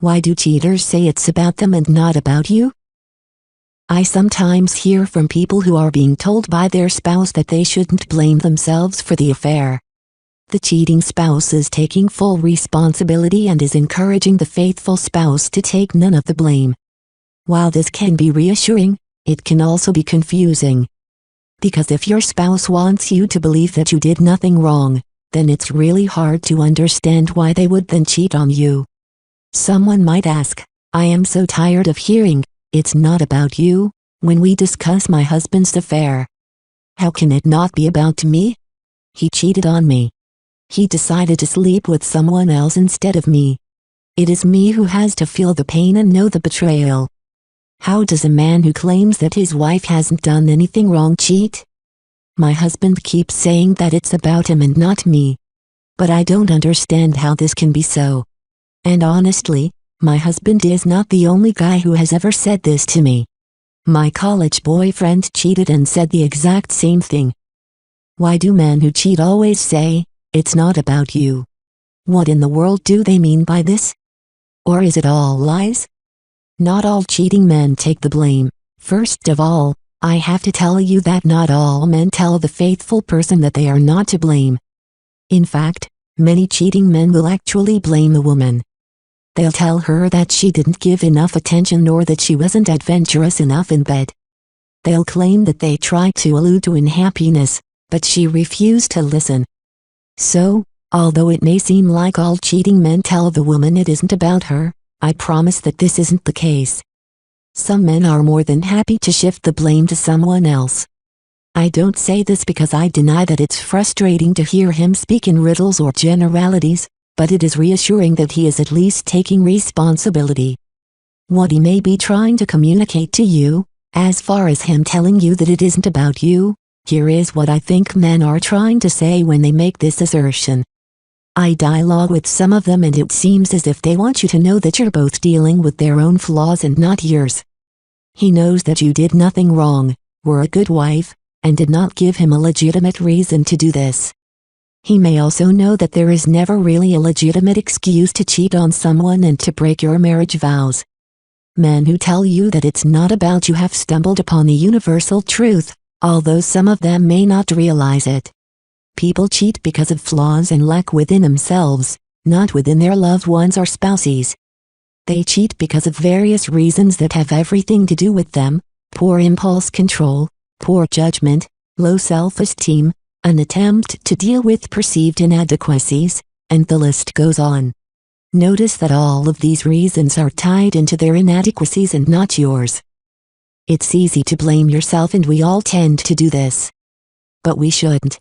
Why do cheaters say it's about them and not about you? I sometimes hear from people who are being told by their spouse that they shouldn't blame themselves for the affair. The cheating spouse is taking full responsibility and is encouraging the faithful spouse to take none of the blame. While this can be reassuring, it can also be confusing. Because if your spouse wants you to believe that you did nothing wrong, then it's really hard to understand why they would then cheat on you. Someone might ask, I am so tired of hearing, "It's not about you," when we discuss my husband's affair. How can it not be about me? He cheated on me. He decided to sleep with someone else instead of me. It is me who has to feel the pain and know the betrayal. How does a man who claims that his wife hasn't done anything wrong cheat? My husband keeps saying that it's about him and not me. But I don't understand how this can be so. And honestly, my husband is not the only guy who has ever said this to me. My college boyfriend cheated and said the exact same thing. Why do men who cheat always say, "It's not about you"? What in the world do they mean by this? Or is it all lies? Not all cheating men take the blame. First of all, I have to tell you that not all men tell the faithful person that they are not to blame. In fact, many cheating men will actually blame the woman. They'll tell her that she didn't give enough attention or that she wasn't adventurous enough in bed. They'll claim that they tried to allude to unhappiness, but she refused to listen. So, although it may seem like all cheating men tell the woman it isn't about her, I promise that this isn't the case. Some men are more than happy to shift the blame to someone else. I don't say this because I deny that it's frustrating to hear him speak in riddles or generalities, but it is reassuring that he is at least taking responsibility. What he may be trying to communicate to you, as far as him telling you that it isn't about you, here is what I think men are trying to say when they make this assertion. I dialogue with some of them and it seems as if they want you to know that you're both dealing with their own flaws and not yours. He knows that you did nothing wrong, were a good wife, and did not give him a legitimate reason to do this. He may also know that there is never really a legitimate excuse to cheat on someone and to break your marriage vows. Men who tell you that it's not about you have stumbled upon the universal truth, although some of them may not realize it. People cheat because of flaws and lack within themselves, not within their loved ones or spouses. They cheat because of various reasons that have everything to do with them: poor impulse control, poor judgment, low self-esteem, an attempt to deal with perceived inadequacies, and the list goes on. Notice that all of these reasons are tied into their inadequacies and not yours. It's easy to blame yourself and we all tend to do this. But we shouldn't.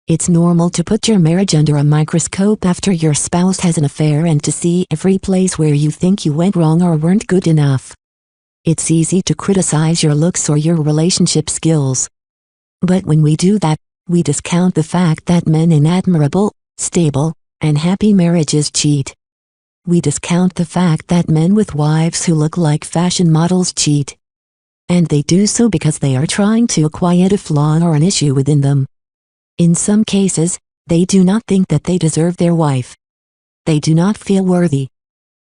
It's normal to put your marriage under a microscope after your spouse has an affair and to see every place where you think you went wrong or weren't good enough. It's easy to criticize your looks or your relationship skills. But when we do that, we discount the fact that men in admirable, stable, and happy marriages cheat. We discount the fact that men with wives who look like fashion models cheat. And they do so because they are trying to quiet a flaw or an issue within them. In some cases, they do not think that they deserve their wife. They do not feel worthy.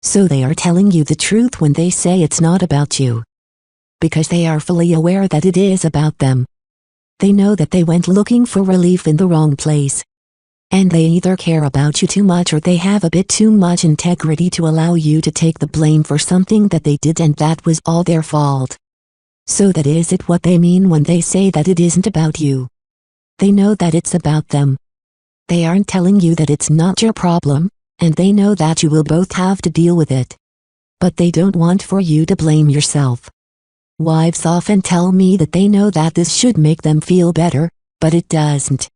So they are telling you the truth when they say it's not about you. Because they are fully aware that it is about them. They know that they went looking for relief in the wrong place. And they either care about you too much or they have a bit too much integrity to allow you to take the blame for something that they did and that was all their fault. So that is it what they mean when they say that it isn't about you. They know that it's about them. They aren't telling you that it's not your problem, and they know that you will both have to deal with it. But they don't want for you to blame yourself. Wives often tell me that they know that this should make them feel better, but it doesn't.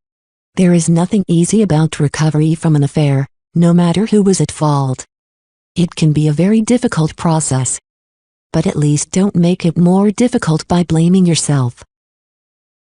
There is nothing easy about recovery from an affair, no matter who was at fault. It can be a very difficult process. But at least don't make it more difficult by blaming yourself.